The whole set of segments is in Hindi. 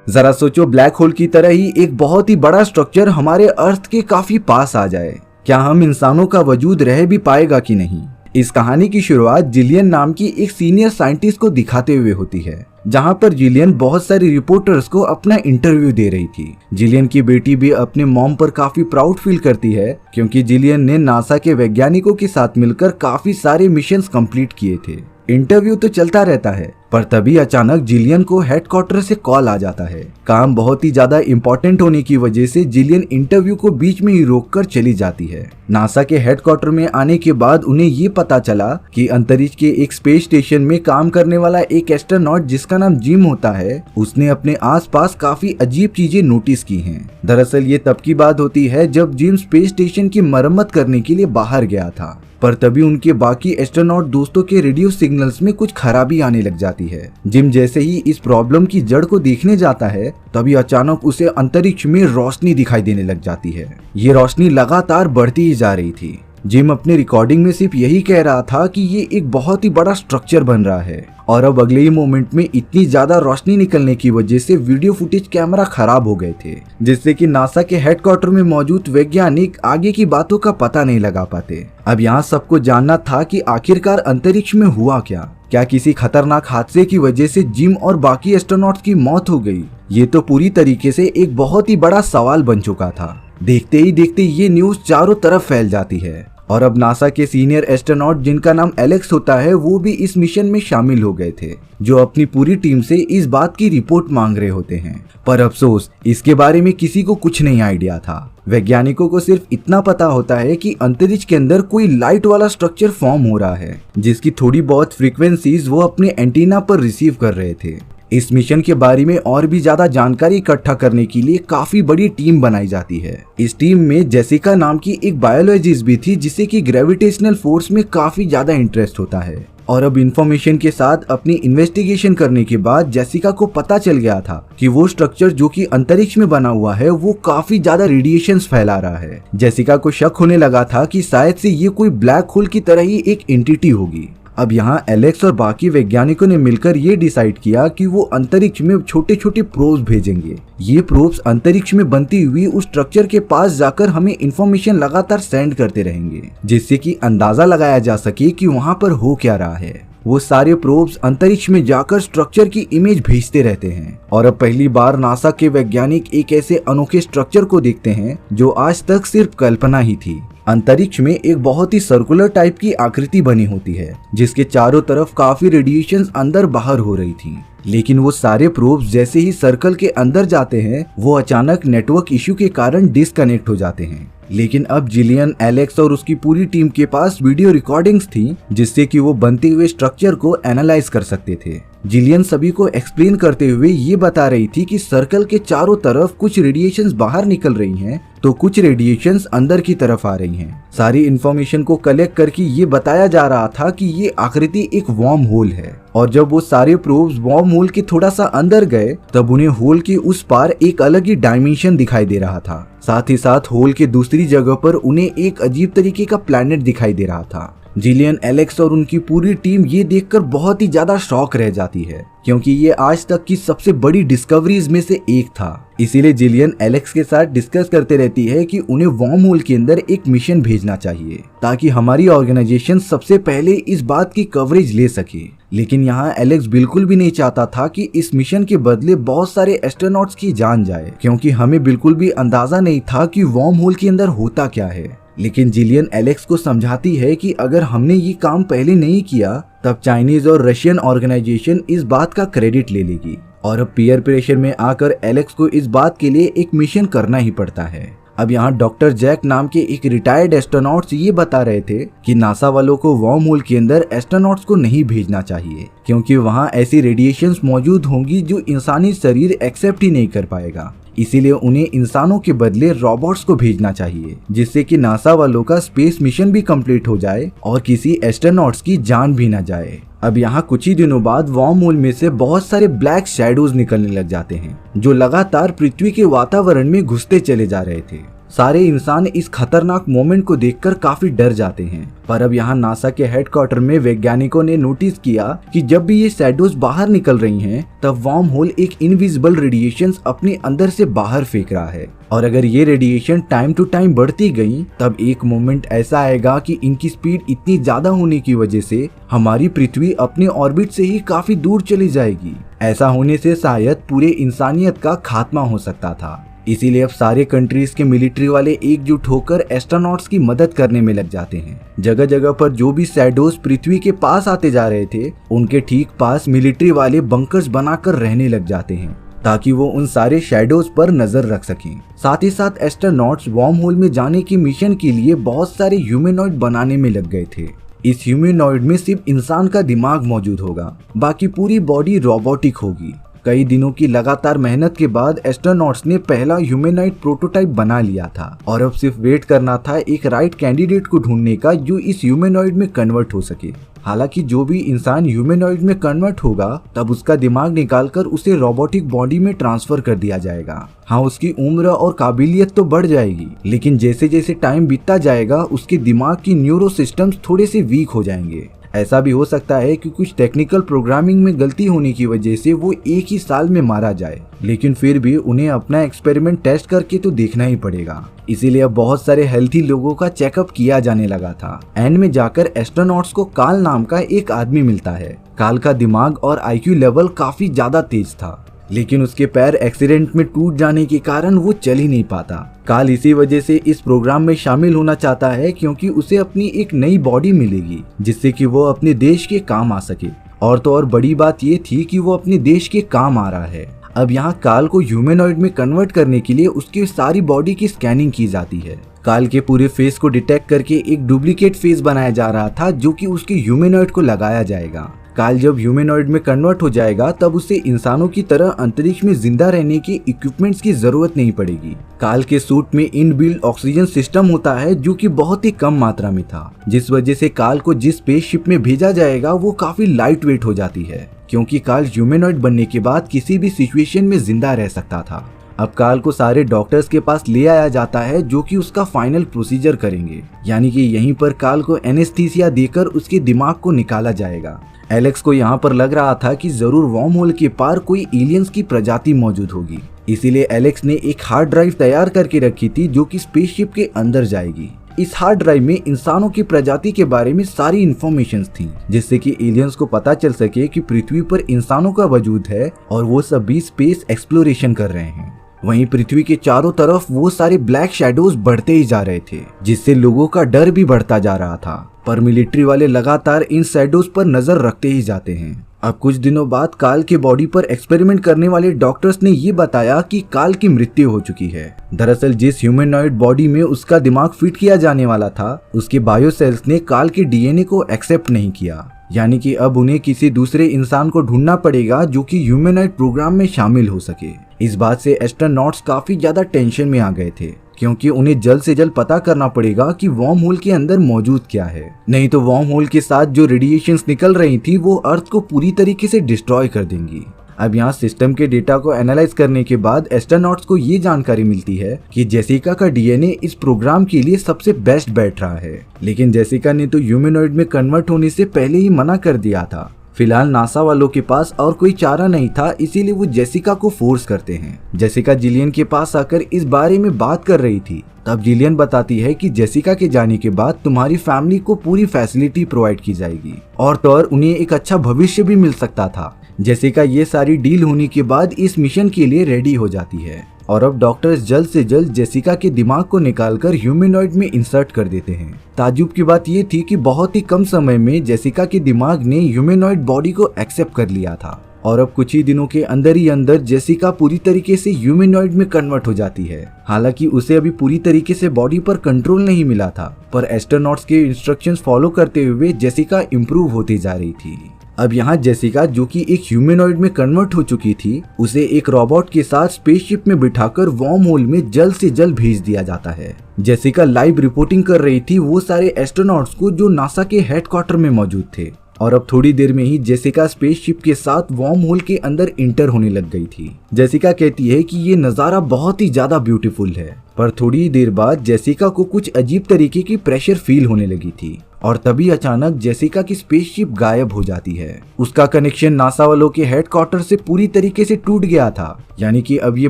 जरा सोचो, ब्लैक होल की तरह ही एक बहुत ही बड़ा स्ट्रक्चर हमारे अर्थ के काफी पास आ जाए, क्या हम इंसानों का वजूद रह भी पाएगा कि नहीं। इस कहानी की शुरुआत जिलियन नाम की एक सीनियर साइंटिस्ट को दिखाते हुए होती है, जहां पर जिलियन बहुत सारे रिपोर्टर्स को अपना इंटरव्यू दे रही थी। जिलियन की बेटी भी अपने मॉम पर काफी प्राउड फील करती है, क्योंकि जिलियन ने नासा के वैज्ञानिकों के साथ मिलकर काफी सारे मिशंस कंप्लीट किए थे। इंटरव्यू तो चलता रहता है, पर तभी अचानक जिलियन को हेडक्वार्टर से कॉल आ जाता है। काम बहुत ही ज्यादा इम्पोर्टेंट होने की वजह से जिलियन इंटरव्यू को बीच में ही रोककर चली जाती है। नासा के हेडक्वार्टर में आने के बाद उन्हें ये पता चला कि अंतरिक्ष के एक स्पेस स्टेशन में काम करने वाला एक एस्ट्रोनॉट जिसका नाम जिम होता है, उसने अपने आसपास काफी अजीब चीजें नोटिस की हैं। दरअसल ये तब की बात होती है जब जिम स्पेस स्टेशन की मरम्मत करने के लिए बाहर गया था, पर तभी उनके बाकी एस्ट्रोनॉट दोस्तों के रेडियो सिग्नल्स में कुछ खराबी आने लग जाती है। जिम जैसे ही इस प्रॉब्लम की जड़ को देखने जाता है, तभी अचानक उसे अंतरिक्ष में रोशनी दिखाई देने लग जाती है। ये रोशनी लगातार बढ़ती ही जा रही थी। जिम अपने रिकॉर्डिंग में सिर्फ यही कह रहा था कि ये एक बहुत ही बड़ा स्ट्रक्चर बन रहा है, और अब अगले ही मोमेंट में इतनी ज्यादा रोशनी निकलने की वजह से वीडियो फुटेज कैमरा खराब हो गए थे, जिससे कि नासा के हेडक्वार्टर में मौजूद वैज्ञानिक आगे की बातों का पता नहीं लगा पाते। अब यहाँ सबको जानना था कि आखिरकार अंतरिक्ष में हुआ क्या किसी खतरनाक हादसे की वजह से जिम और बाकी एस्ट्रोनॉट्स की मौत हो गई। ये तो पूरी तरीके से एक बहुत ही बड़ा सवाल बन चुका था। देखते ही देखते ये न्यूज चारों तरफ फैल जाती है, और अब नासा के सीनियर एस्ट्रोनॉट जिनका नाम एलेक्स होता है, वो भी इस मिशन में शामिल हो गए थे, जो अपनी पूरी टीम से इस बात की रिपोर्ट मांग रहे होते हैं। पर अफसोस, इसके बारे में किसी को कुछ नहीं आइडिया था। वैज्ञानिकों को सिर्फ इतना पता होता है कि अंतरिक्ष के अंदर कोई लाइट वाला स्ट्रक्चर फॉर्म हो रहा है, जिसकी थोड़ी बहुत फ्रीक्वेंसीज वो अपने एंटीना पर रिसीव कर रहे थे। इस मिशन के बारे में और भी ज्यादा जानकारी इकट्ठा करने के लिए काफी बड़ी टीम बनाई जाती है। इस टीम में जेसिका नाम की एक बायोलॉजिस्ट भी थी, जिसे कि ग्रेविटेशनल फोर्स में काफी ज्यादा इंटरेस्ट होता है। और अब इंफॉर्मेशन के साथ अपनी इन्वेस्टिगेशन करने के बाद जेसिका को पता चल गया था कि वो स्ट्रक्चर जो कि अंतरिक्ष में बना हुआ है, वो काफी ज्यादा रेडिएशंस फैला रहा है। जेसिका को शक होने लगा था कि शायद से ये कोई ब्लैक होल की तरह ही एक एंटिटी होगी। अब यहाँ एलेक्स और बाकी वैज्ञानिकों ने मिलकर ये डिसाइड किया कि वो अंतरिक्ष में छोटे छोटे प्रोब्स भेजेंगे। ये प्रोब्स अंतरिक्ष में बनती हुई उस स्ट्रक्चर के पास जाकर हमें इंफॉर्मेशन लगातार सेंड करते रहेंगे, जिससे कि अंदाजा लगाया जा सके कि वहाँ पर हो क्या रहा है। वो सारे प्रोब्स अंतरिक्ष में जाकर स्ट्रक्चर की इमेज भेजते रहते हैं, और अब पहली बार नासा के वैज्ञानिक एक ऐसे अनोखे स्ट्रक्चर को देखते हैं जो आज तक सिर्फ कल्पना ही थी। अंतरिक्ष में एक बहुत ही सर्कुलर टाइप की आकृति बनी होती है, जिसके चारों तरफ काफी रेडिएशंस अंदर बाहर हो रही थी। लेकिन वो सारे प्रोब्स जैसे ही सर्कल के अंदर जाते हैं, वो अचानक नेटवर्क इश्यू के कारण डिस्कनेक्ट हो जाते हैं। लेकिन अब जिलियन, एलेक्स और उसकी पूरी टीम के पास वीडियो रिकॉर्डिंग्स थी, जिससे कि वो बनते हुए स्ट्रक्चर को एनालाइज कर सकते थे। जिलियन सभी को एक्सप्लेन करते हुए ये बता रही थी कि सर्कल के चारों तरफ कुछ रेडिएशंस बाहर निकल रही हैं, तो कुछ रेडिएशंस अंदर की तरफ आ रही हैं। सारी इंफॉर्मेशन को कलेक्ट करके ये बताया जा रहा था कि ये आकृति एक वार्म होल है, और जब वो सारे प्रोब्स वार्म होल के थोड़ा सा अंदर गए, तब उन्हें होल के उस पार एक अलग ही डायमेंशन दिखाई दे रहा था। साथ ही साथ होल के दूसरी जगह पर उन्हें एक अजीब तरीके का प्लैनेट दिखाई दे रहा था। जिलियन, एलेक्स और उनकी पूरी टीम ये देखकर बहुत ही ज्यादा शॉक रह जाती है, क्योंकि ये आज तक की सबसे बड़ी डिस्कवरीज में से एक था। इसीलिए जिलियन एलेक्स के साथ डिस्कस करते रहती है कि उन्हें वार्म होल के अंदर एक मिशन भेजना चाहिए, ताकि हमारी ऑर्गेनाइजेशन सबसे पहले इस बात की कवरेज ले सके। लेकिन यहाँ एलेक्स बिल्कुल भी नहीं चाहता था कि इस मिशन के बदले बहुत सारे एस्ट्रोनॉट्स की जान जाए, क्योंकि हमें बिल्कुल भी अंदाजा नहीं था कि वार्म होल के अंदर होता क्या है। लेकिन जिलियन एलेक्स को समझाती है कि अगर हमने ये काम पहले नहीं किया, तब चाइनीज और रशियन ऑर्गेनाइजेशन इस बात का क्रेडिट ले लेगी, और अब पीयर प्रेशर में आकर एलेक्स को इस बात के लिए एक मिशन करना ही पड़ता है। अब यहाँ डॉक्टर जैक नाम के एक रिटायर्ड एस्ट्रोनॉट्स ये बता रहे थे कि नासा वालों को वार्म होल के अंदर एस्ट्रोनॉट्स को नहीं भेजना चाहिए, क्योंकि वहाँ ऐसी रेडिएशंस मौजूद होंगी जो इंसानी शरीर एक्सेप्ट ही नहीं कर पाएगा। इसीलिए उन्हें इंसानों के बदले रोबोट्स को भेजना चाहिए, जिससे कि नासा वालों का स्पेस मिशन भी कंप्लीट हो जाए और किसी एस्ट्रोनॉट्स की जान भी न जाए। अब यहाँ कुछ ही दिनों बाद वार्म होल में से बहुत सारे ब्लैक शैडोज निकलने लग जाते हैं, जो लगातार पृथ्वी के वातावरण में घुसते चले जा रहे थे। सारे इंसान इस खतरनाक मोमेंट को देखकर काफी डर जाते हैं। पर अब यहाँ नासा के हेडक्वार्टर में वैज्ञानिकों ने नोटिस किया कि जब भी ये शैडोज बाहर निकल रही हैं, तब वार्म होल एक इनविजिबल रेडिएशन अपने अंदर से बाहर फेंक रहा है। और अगर ये रेडिएशन टाइम टू टाइम बढ़ती गई, तब एक मोमेंट ऐसा आएगा कि इनकी स्पीड इतनी ज्यादा होने की वजह से हमारी पृथ्वी अपने ऑर्बिट से ही काफी दूर चली जाएगी। ऐसा होने से शायद पूरे इंसानियत का खात्मा हो सकता था। इसीलिए अब सारे कंट्रीज के मिलिट्री वाले एकजुट होकर एस्ट्रोनॉट्स की मदद करने में लग जाते हैं। जगह जगह पर जो भी शैडोज पृथ्वी के पास आते जा रहे थे, उनके ठीक पास मिलिट्री वाले बंकर्स बनाकर रहने लग जाते हैं, ताकि वो उन सारे शैडोज पर नजर रख सकें। साथ ही साथ एस्ट्रोनॉट्स वार्म होल में जाने की मिशन के लिए बहुत सारे ह्यूमनॉइड बनाने में लग गए थे। इस ह्यूमनॉइड में सिर्फ इंसान का दिमाग मौजूद होगा, बाकी पूरी बॉडी रोबोटिक होगी। कई दिनों की लगातार मेहनत के बाद एस्ट्रोनॉट्स ने पहला ह्यूमनॉइड प्रोटोटाइप बना लिया था और अब सिर्फ वेट करना था एक राइट कैंडिडेट को ढूंढने का जो इस ह्यूमनॉइड में कन्वर्ट हो सके। हालांकि जो भी इंसान ह्यूमनॉइड में कन्वर्ट होगा, तब उसका दिमाग निकालकर उसे रोबोटिक बॉडी में ट्रांसफर कर दिया जाएगा। हाँ, उसकी उम्र और काबिलियत तो बढ़ जाएगी, लेकिन जैसे जैसे टाइम बीतता जाएगा उसके दिमाग की न्यूरो सिस्टम्स थोड़े से वीक हो जाएंगे। ऐसा भी हो सकता है कि कुछ टेक्निकल प्रोग्रामिंग में गलती होने की वजह से वो एक ही साल में मारा जाए, लेकिन फिर भी उन्हें अपना एक्सपेरिमेंट टेस्ट करके तो देखना ही पड़ेगा। इसीलिए अब बहुत सारे हेल्थी लोगों का चेकअप किया जाने लगा था। एंड में जाकर एस्ट्रोनॉट्स को काल नाम का एक आदमी मिलता है। काल का दिमाग और IQ लेवल काफी ज्यादा तेज था, लेकिन उसके पैर एक्सीडेंट में टूट जाने के कारण वो चल ही नहीं पाता। काल इसी वजह से इस प्रोग्राम में शामिल होना चाहता है, क्योंकि उसे अपनी एक नई बॉडी मिलेगी जिससे कि वो अपने देश के काम आ सके। और तो और बड़ी बात ये थी कि वो अपने देश के काम आ रहा है। अब यहाँ काल को ह्यूमनॉइड में कन्वर्ट करने के लिए उसकी सारी बॉडी की स्कैनिंग की जाती है। काल के पूरे फेस को डिटेक्ट करके एक डुप्लीकेट फेस बनाया जा रहा था, जो कि उसके ह्यूमनॉइड को लगाया जाएगा। काल जब ह्यूमनॉइड में कन्वर्ट हो जाएगा, तब उसे इंसानों की तरह अंतरिक्ष में जिंदा रहने के इक्विपमेंट्स की जरूरत नहीं पड़ेगी। काल के सूट में इनबिल्ट ऑक्सीजन सिस्टम होता है, जो कि बहुत ही कम मात्रा में था, जिस वजह से काल को जिस स्पेसशिप में भेजा जाएगा वो काफी लाइट वेट हो जाती है, क्योंकि काल ह्यूमनॉइड बनने के बाद किसी भी सिचुएशन में जिंदा रह सकता था। अब काल को सारे डॉक्टर्स के पास ले आया जाता है, जो कि उसका फाइनल प्रोसीजर करेंगे, यानी कि यहीं पर काल को एनेस्थीसिया देकर उसके दिमाग को निकाला जाएगा। एलेक्स को यहाँ पर लग रहा था कि जरूर वार्म होल के पार कोई एलियंस की प्रजाति मौजूद होगी, इसीलिए एलेक्स ने एक हार्ड ड्राइव तैयार करके रखी थी, जो कि स्पेसशिप के अंदर जाएगी। इस हार्ड ड्राइव में इंसानों की प्रजाति के बारे में सारी इंफॉर्मेशन थी, जिससे कि एलियंस को पता चल सके कि पृथ्वी पर इंसानों का वजूद है और वो सभी स्पेस एक्सप्लोरेशन कर रहे हैं। वहीं पृथ्वी के चारों तरफ वो सारे ब्लैक शैडोज बढ़ते ही जा रहे थे, जिससे लोगों का डर भी बढ़ता जा रहा था। पर मिलिट्री वाले लगातार इन शैडोज पर नजर रखते ही जाते हैं। अब कुछ दिनों बाद काल के बॉडी पर एक्सपेरिमेंट करने वाले डॉक्टर्स ने ये बताया कि काल की मृत्यु हो चुकी है। दरअसल जिस ह्यूमनॉइड बॉडी में उसका दिमाग फिट किया जाने वाला था, उसके बायोसेल्स ने काल के DNA को एक्सेप्ट नहीं किया, यानी कि अब उन्हें किसी दूसरे इंसान को ढूंढना पड़ेगा जो कि ह्यूमनॉइड प्रोग्राम में शामिल हो सके। इस बात से एस्ट्रोनॉट्स काफी ज्यादा टेंशन में आ गए थे, क्योंकि उन्हें जल्द से जल्द पता करना पड़ेगा कि वार्म होल के अंदर मौजूद क्या है, नहीं तो वार्म होल के साथ जो रेडिएशंस निकल रही थी वो अर्थ को पूरी तरीके से डिस्ट्रॉय कर देंगी। अब यहाँ सिस्टम के डेटा को एनालाइज करने के बाद एस्ट्रोनॉट्स को ये जानकारी मिलती है कि जेसिका का DNA इस प्रोग्राम के लिए सबसे बेस्ट बैठ रहा है, लेकिन जेसिका ने तो ह्यूमनॉइड में कन्वर्ट होने से पहले ही मना कर दिया था। फिलहाल नासा वालों के पास और कोई चारा नहीं था, इसीलिए वो जेसिका को फोर्स करते हैं। जेसिका जिलियन के पास आकर इस बारे में बात कर रही थी। तब जिलियन बताती है कि जेसिका के जाने के बाद तुम्हारी फैमिली को पूरी फैसिलिटी प्रोवाइड की जाएगी और तो और उन्हें एक अच्छा भविष्य भी मिल सकता था। जेसिका ये सारी डील होने के बाद इस मिशन के लिए रेडी हो जाती है और अब डॉक्टर्स जल्द से जल्द जेसिका के दिमाग को निकालकर ह्यूमनॉइड में इंसर्ट कर देते हैं। ताज्जुब की बात ये थी कि बहुत ही कम समय में जेसिका के दिमाग ने ह्यूमनॉइड बॉडी को एक्सेप्ट कर लिया था और अब कुछ ही दिनों के अंदर ही अंदर जेसिका पूरी तरीके से ह्यूमनॉइड में कन्वर्ट हो जाती है। हालांकि उसे अभी पूरी तरीके से बॉडी पर कंट्रोल नहीं मिला था, पर एस्ट्रोनॉट्स के इंस्ट्रक्शंस फॉलो करते हुए जेसिका इम्प्रूव होती जा रही थी। अब यहाँ जेसिका, जो कि एक ह्यूमनॉइड में कन्वर्ट हो चुकी थी, उसे एक रोबोट के साथ स्पेसशिप में बिठाकर वार्म होल में जल्द से जल्द भेज दिया जाता है। जेसिका लाइव रिपोर्टिंग कर रही थी वो सारे एस्ट्रोनॉट्स को जो नासा के हेडक्वार्टर में मौजूद थे और अब थोड़ी देर में ही जेसिका स्पेसशिप के साथ वार्म होल के अंदर इंटर होने लग गई थी। जेसिका कहती है कि ये नज़ारा बहुत ही ज्यादा ब्यूटीफुल है, पर थोड़ी देर बाद जेसिका को कुछ अजीब तरीके की प्रेशर फील होने लगी थी और तभी अचानक जेसिका की स्पेसशिप गायब हो जाती है। उसका कनेक्शन नासा वालों के हेडक्वार्टर से पूरी तरीके से टूट गया था, यानी कि अब ये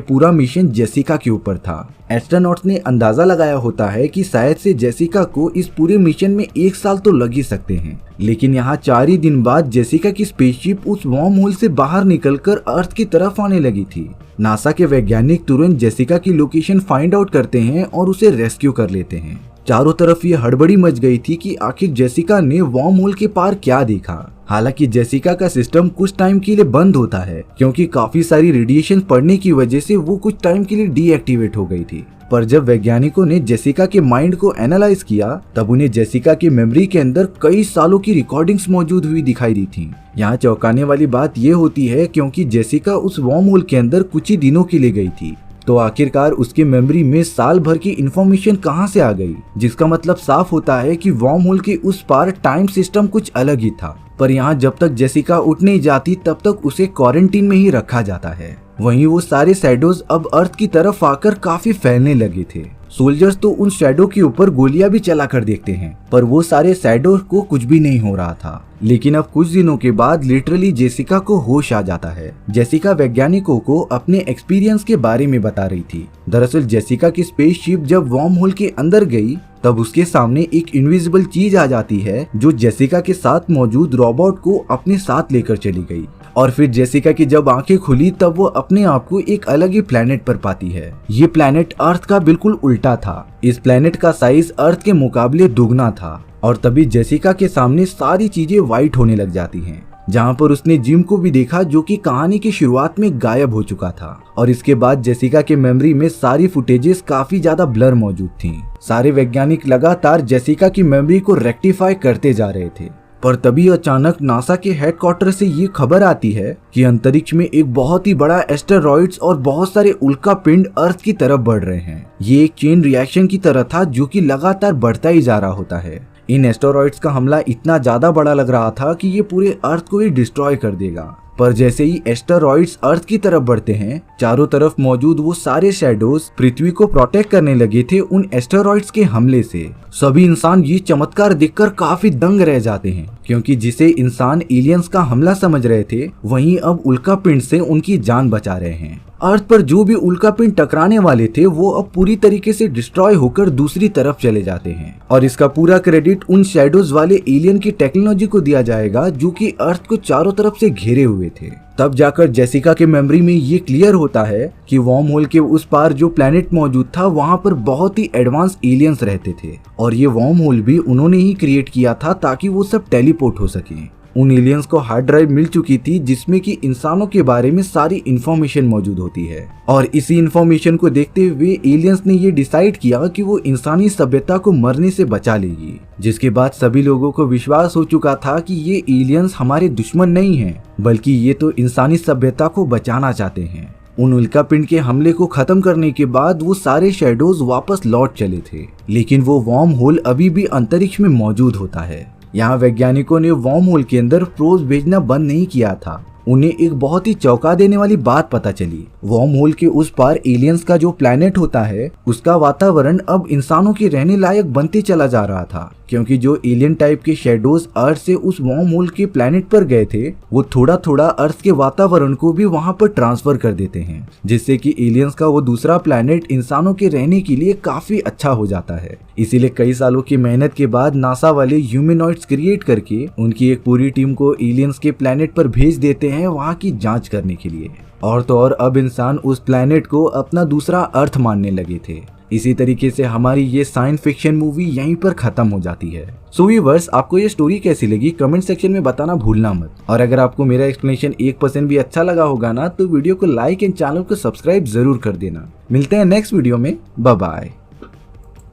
पूरा मिशन जेसिका के ऊपर था। एस्ट्रोनॉट्स ने अंदाजा लगाया होता है कि शायद से जेसिका को इस पूरे मिशन में 1 साल तो लग ही सकते हैं, लेकिन यहाँ 4 ही दिन बाद जेसिका की स्पेसशिप उस वॉर्म होल से बाहर निकलकर अर्थ की तरफ आने लगी थी। नासा के वैज्ञानिक तुरंत जेसिका की लोकेशन फाइंड आउट करते हैं और उसे रेस्क्यू कर लेते हैं। चारों तरफ ये हड़बड़ी मच गई थी कि आखिर जेसिका ने वॉर्म होल के पार क्या देखा। हालांकि जेसिका का सिस्टम कुछ टाइम के लिए बंद होता है क्योंकि काफी सारी रेडिएशन पड़ने की वजह से वो कुछ टाइम के लिए डीएक्टिवेट हो गई थी। पर जब वैज्ञानिकों ने जेसिका के माइंड को एनालाइज किया तब उन्हें जेसिका की मेमोरी के अंदर कई सालों की रिकॉर्डिंग्स मौजूद हुई दिखाई दी थी। यहाँ चौंकाने वाली बात ये होती है क्योंकि जेसिका उस वॉर्म होल के अंदर कुछ ही दिनों के लिए गई थी, तो आखिरकार उसकी मेमोरी में साल भर की इंफॉर्मेशन कहां से आ गई, जिसका मतलब साफ होता है कि वॉर्म होल के उस पार टाइम सिस्टम कुछ अलग ही था। पर यहाँ जब तक जेसिका उठ नहीं जाती तब तक उसे क्वारंटीन में ही रखा जाता है। वहीं वो सारे शैडोज अब अर्थ की तरफ आकर काफी फैलने लगे थे। सोल्जर्स तो उन शैडो के ऊपर गोलियां भी चला कर देखते हैं, पर वो सारे शैडो को कुछ भी नहीं हो रहा था। लेकिन अब कुछ दिनों के बाद लिटरली जेसिका को होश आ जाता है। जेसिका वैज्ञानिकों को अपने एक्सपीरियंस के बारे में बता रही थी। दरअसल जेसिका की स्पेसशिप जब वॉर्म होल के अंदर गई तब उसके सामने एक इनविजिबल चीज आ जाती है जो जेसिका के साथ मौजूद रोबोट को अपने साथ लेकर चली गई। और फिर जेसिका की जब आंखें खुली तब वो अपने आप को एक अलग ही प्लेनेट पर पाती है। ये प्लेनेट अर्थ का बिल्कुल उल्टा था। इस प्लेनेट का साइज अर्थ के मुकाबले दुगना था और तभी जेसिका के सामने सारी चीजें वाइट होने लग जाती हैं। जहाँ पर उसने जिम को भी देखा जो कि कहानी की शुरुआत में गायब हो चुका था। और इसके बाद जेसिका के मेमोरी में सारी फुटेजेस काफी ज्यादा ब्लर मौजूद थी। सारे वैज्ञानिक लगातार जेसिका की मेमोरी को रेक्टिफाई करते जा रहे थे, पर तभी अचानक नासा के हेडक्वार्टर से ये खबर आती है कि अंतरिक्ष में एक बहुत ही बड़ा एस्टेरॉइड्स और बहुत सारे उल्का पिंड अर्थ की तरफ बढ़ रहे हैं। ये एक चेन रिएक्शन की तरह था जो कि लगातार बढ़ता ही जा रहा होता है। इन एस्टेरॉइड्स का हमला इतना ज्यादा बड़ा लग रहा था कि ये पूरे अर्थ को ही डिस्ट्रॉय कर देगा। पर जैसे ही एस्टेरॉइड्स अर्थ की तरफ बढ़ते हैं, चारों तरफ मौजूद वो सारे शैडोज पृथ्वी को प्रोटेक्ट करने लगे थे उन एस्टेरॉइड्स के हमले से। सभी इंसान ये चमत्कार देखकर काफी दंग रह जाते हैं क्योंकि जिसे इंसान एलियंस का हमला समझ रहे थे वहीं अब उल्का पिंड से उनकी जान बचा रहे हैं। अर्थ पर जो भी उल्का पिंड टकराने वाले थे वो अब पूरी तरीके से डिस्ट्रॉय होकर दूसरी तरफ चले जाते हैं और इसका पूरा क्रेडिट उन शैडोज वाले एलियन की टेक्नोलॉजी को दिया जाएगा जो कि अर्थ को चारों तरफ से घेरे हुए थे। तब जाकर जेसिका के मेमोरी में ये क्लियर होता है कि वॉर्म होल के उस पार जो प्लेनेट मौजूद था वहाँ पर बहुत ही एडवांस एलियंस रहते थे और ये वॉर्म होल भी उन्होंने ही क्रिएट किया था ताकि वो सब टेलीपोर्ट हो सके। उन एलियंस को हार्ड ड्राइव मिल चुकी थी जिसमें कि इंसानों के बारे में सारी इंफॉर्मेशन मौजूद होती है और इसी इंफॉर्मेशन को देखते हुए एलियंस ने ये डिसाइड किया कि वो इंसानी सभ्यता को मरने से बचा लेगी। जिसके बाद सभी लोगों को विश्वास हो चुका था कि ये एलियंस हमारे दुश्मन नहीं हैं, बल्कि ये तो इंसानी सभ्यता को बचाना चाहते हैं। उन उल्का पिंड के हमले को खत्म करने के बाद वो सारे शैडोज वापस लौट चले थे, लेकिन वो वॉर्म होल अभी भी अंतरिक्ष में मौजूद होता है। यहाँ वैज्ञानिकों ने वॉर्म होल के अंदर प्रोब भेजना बंद नहीं किया था। उन्हें एक बहुत ही चौंका देने वाली बात पता चली। वॉर्म होल के उस पार एलियंस का जो प्लेनेट होता है उसका वातावरण अब इंसानों के रहने लायक बनते चला जा रहा था, क्योंकि जो एलियन टाइप के शैडोज अर्थ से उस वॉर्म होल के प्लेनेट पर गए थे वो थोड़ा थोड़ा अर्थ के वातावरण को भी वहां पर ट्रांसफर कर देते हैं, जिससे कि एलियंस का वो दूसरा प्लेनेट इंसानों के रहने के लिए काफी अच्छा हो जाता है। इसीलिए कई सालों की मेहनत के बाद नासा वाले ह्यूमनॉइड्स क्रिएट करके उनकी एक पूरी टीम को एलियंस के प्लेनेट पर भेज देते हैं वहां की जांच करने के लिए। और तो और अब इंसान उस प्लेनेट को अपना दूसरा अर्थ मानने लगे थे। इसी तरीके से हमारी ये साइंस फिक्शन मूवी यहीं पर खत्म हो जाती है। सो व्यूअर्स, आपको ये स्टोरी कैसी लगी कमेंट सेक्शन में बताना भूलना मत। और अगर आपको मेरा एक्सप्लेनेशन 1% भी अच्छा लगा होगा ना तो वीडियो को लाइक एंड चैनल को सब्सक्राइब जरूर कर देना। मिलते हैं नेक्स्ट वीडियो में। Bye bye.